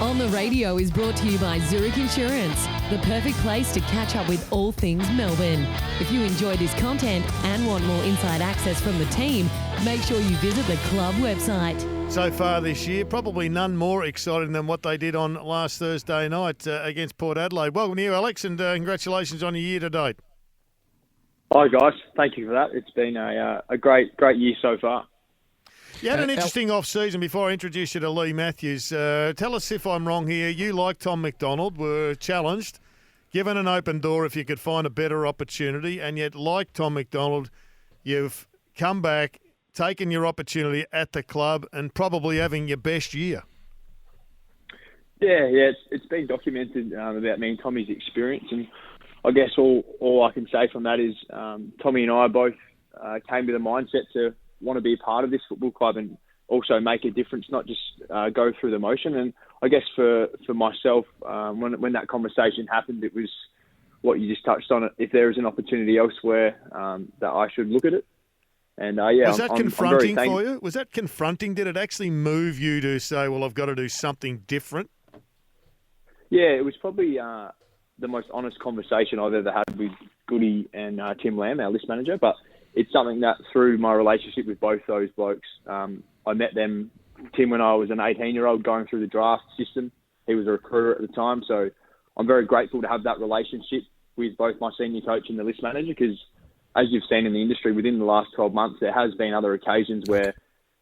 On the Radio is brought to you by Zurich Insurance, the perfect place to catch up with all things Melbourne. If you enjoy this content and want more inside access from the team, make sure you visit the club website. So far this year, probably none more exciting than what they did on last Thursday night against Port Adelaide. Welcome to you, Alex, and congratulations on your year to date. Hi, guys. Thank you for that. It's been a great year so far. You had an interesting off-season. Before I introduce you to Lee Matthews, tell us if I'm wrong here. You, like Tom McDonald, were challenged, given an open door if you could find a better opportunity, and yet, like Tom McDonald, you've come back, taken your opportunity at the club, and probably having your best year. Yeah, it's been documented about me and Tommy's experience, and I guess all I can say from that is Tommy and I both came with a mindset to want to be a part of this football club and also make a difference, not just go through the motion. And I guess for myself, when that conversation happened, it was what you just touched on. If there is an opportunity elsewhere, that I should look at it. And was that confronting for you? Was that confronting? Did it actually move you to say, well, I've got to do something different? Yeah, it was probably the most honest conversation I've ever had with Goody and Tim Lamb, our list manager. But it's something that through my relationship with both those blokes, I met them, Tim, when I was an 18-year-old going through the draft system. He was a recruiter at the time. So I'm very grateful to have that relationship with both my senior coach and the list manager, because as you've seen in the industry within the last 12 months, there has been other occasions where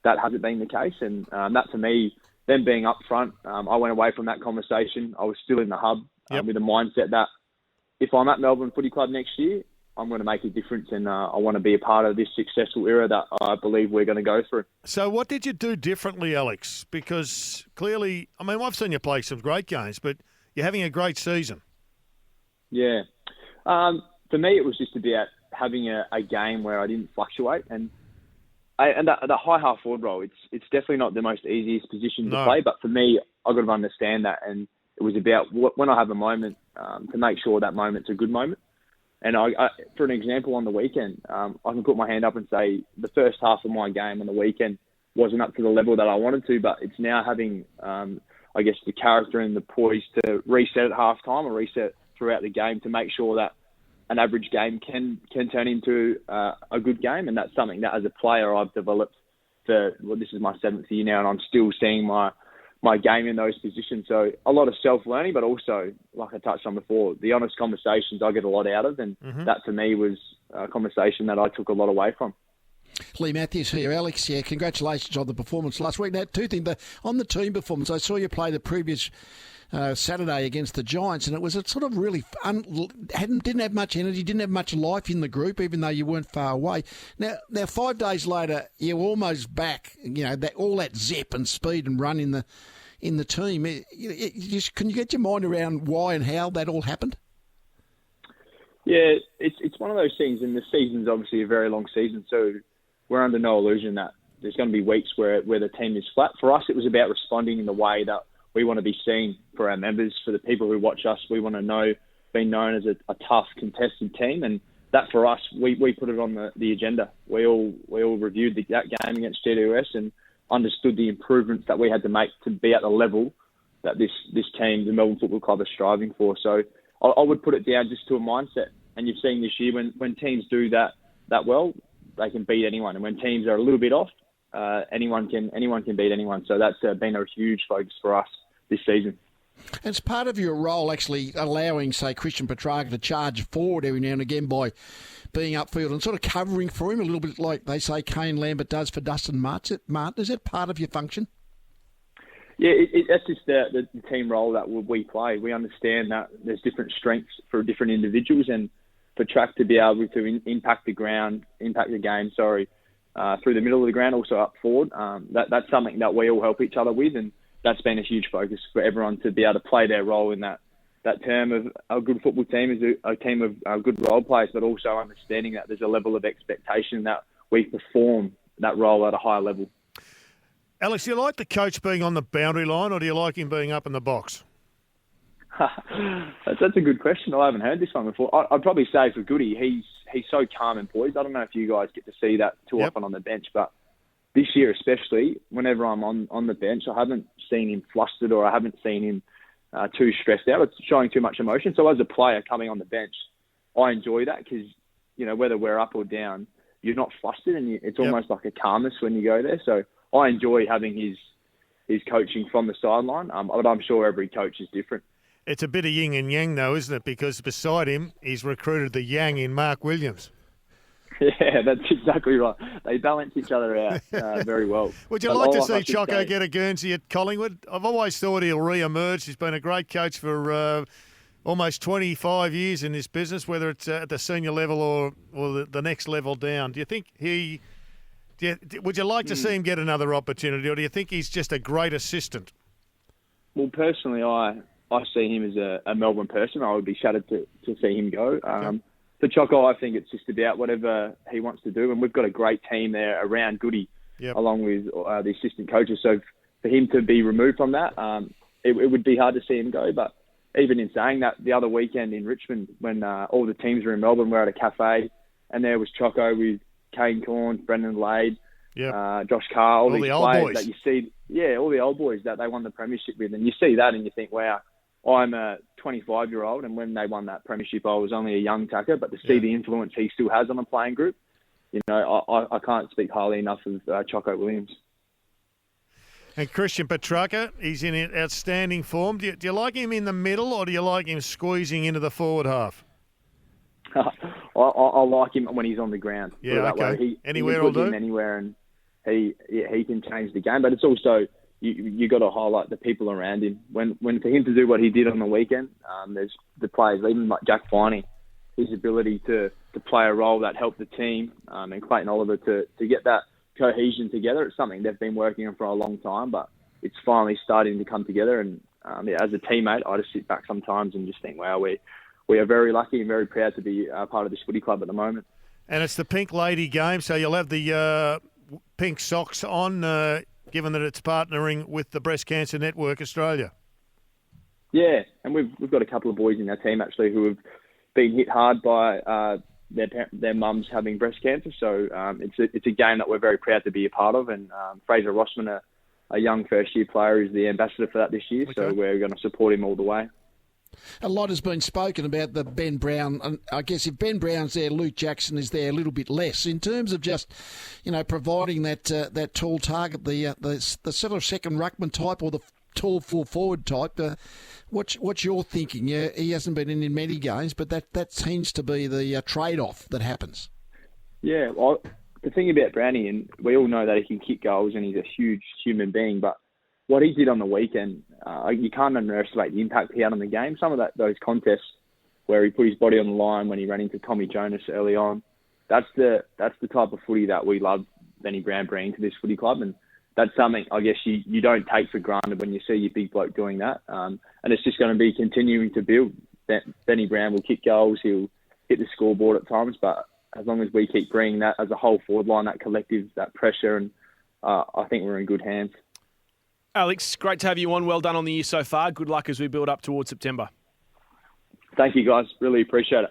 that hasn't been the case. And that, for me, them being up front, I went away from that conversation. I was still in the hub with a mindset that if I'm at Melbourne Footy Club next year, I'm going to make a difference, and I want to be a part of this successful era that I believe we're going to go through. So what did you do differently, Alex? Because clearly, I mean, I've seen you play some great games, but you're having a great season. Yeah. For me, it was just about having a game where I didn't fluctuate. And the high half forward role, it's definitely not the most easiest position to play, but for me, I've got to understand that. And it was about when I have a moment to make sure that moment's a good moment. And I, for an example, on the weekend, I can put my hand up and say the first half of my game on the weekend wasn't up to the level that I wanted to, but it's now having, I guess, the character and the poise to reset at halftime or reset throughout the game to make sure that an average game can turn into a good game. And that's something that as a player I've developed this is my 7th year now, and I'm still seeing my game in those positions. So a lot of self-learning, but also, like I touched on before, the honest conversations I get a lot out of. And that for me was a conversation that I took a lot away from. Lee Matthews here. Alex, congratulations on the performance last week. Now, two things. On the team performance, I saw you play the previous Saturday against the Giants, and it was a sort of really didn't have much energy, didn't have much life in the group, even though you weren't far away. Now 5 days later, you're almost back. You know, all that zip and speed and run in the team. Can you get your mind around why and how that all happened? Yeah, it's one of those things, and the season's obviously a very long season, so we're under no illusion that there's going to be weeks where the team is flat. For us, it was about responding in the way that we want to be seen for our members, for the people who watch us. We want to be known as a tough, contested team, and that for us, we put it on the agenda. We all reviewed that game against GWS and understood the improvements that we had to make to be at the level that this team, the Melbourne Football Club, is striving for. So I would put it down just to a mindset. And you've seen this year when teams do that well, they can beat anyone. And when teams are a little bit off, anyone can beat anyone. So that's been a huge focus for us this season. And it's part of your role actually allowing, say, Christian Petrarca to charge forward every now and again by being upfield and sort of covering for him a little bit like they say Kane Lambert does for Dustin Martin. Is that part of your function? Yeah, that's just the team role that we play. We understand that there's different strengths for different individuals, and Petrarca to be able to impact the game, through the middle of the ground, also up forward. That's something that we all help each other with, and that's been a huge focus for everyone to be able to play their role in that term of a good football team is a team of good role players, but also understanding that there's a level of expectation that we perform that role at a higher level. Alex, do you like the coach being on the boundary line, or do you like him being up in the box? That's a good question. I haven't heard this one before. I'd probably say for Goody, he's so calm and poised. I don't know if you guys get to see that too often on the bench, but this year especially, whenever I'm on the bench, I haven't seen him flustered or I haven't seen him too stressed out. It's showing too much emotion. So as a player coming on the bench, I enjoy that because, whether we're up or down, you're not flustered and it's almost like a calmness when you go there. So I enjoy having his coaching from the sideline, but I'm sure every coach is different. It's a bit of yin and yang, though, isn't it? Because beside him, he's recruited the yang in Mark Williams. Yeah, that's exactly right. They balance each other out very well. Would you like to see Choco get a Guernsey at Collingwood? I've always thought he'll re-emerge. He's been a great coach for almost 25 years in this business, whether it's at the senior level or the next level down. Do you think would you like to see him get another opportunity, or do you think he's just a great assistant? Well, personally, I see him as a Melbourne person. I would be shattered to see him go. For Choco, I think it's just about whatever he wants to do. And we've got a great team there around Goody, along with the assistant coaches. So for him to be removed from that, it would be hard to see him go. But even in saying that, the other weekend in Richmond, when all the teams were in Melbourne, we were at a cafe, and there was Choco with Kane Corn, Brendan Lade, Josh Carr, all these the old players boys that you see. Yeah, all the old boys that they won the premiership with. And you see that and you think, wow, I'm a 25-year-old, and when they won that premiership, I was only a young tacker. But to see the influence he still has on the playing group, I can't speak highly enough of Choco Williams. And Christian Petrarca, he's in outstanding form. Do you like him in the middle, or do you like him squeezing into the forward half? I like him when he's on the ground. Yeah, okay. Anywhere will do. Him anywhere, and he can change the game. But it's also you got to highlight the people around him. When for him to do what he did on the weekend, there's the players, even like Jack Viney, his ability to play a role that helped the team, and Clayton Oliver to get that cohesion together. It's something they've been working on for a long time, but it's finally starting to come together. And as a teammate, I just sit back sometimes and just think, wow, we are very lucky and very proud to be part of this footy club at the moment. And it's the Pink Lady game, so you'll have the pink socks on, given that it's partnering with the Breast Cancer Network Australia. Yeah, and we've got a couple of boys in our team actually who have been hit hard by their mums having breast cancer. So it's a game that we're very proud to be a part of. And Fraser Rossman, a young first-year player, is the ambassador for that this year. Okay. So we're going to support him all the way. A lot has been spoken about the Ben Brown, and I guess if Ben Brown's there, Luke Jackson is there a little bit less in terms of just, providing that tall target, the sort of second ruckman type or the tall full forward type. What's your thinking? Yeah, he hasn't been in many games, but that seems to be the trade-off that happens. Yeah, well, the thing about Brownie, and we all know that he can kick goals and he's a huge human being, but what he did on the weekend, you can't underestimate the impact he had on the game. Some of those contests where he put his body on the line when he ran into Tommy Jonas early on, that's the type of footy that we love Benny Brown bringing to this footy club. And that's something, I guess, you don't take for granted when you see your big bloke doing that. And it's just going to be continuing to build. Benny Brown will kick goals, he'll hit the scoreboard at times, but as long as we keep bringing that as a whole forward line, that collective, that pressure, and I think we're in good hands. Alex, great to have you on. Well done on the year so far. Good luck as we build up towards September. Thank you, guys. Really appreciate it.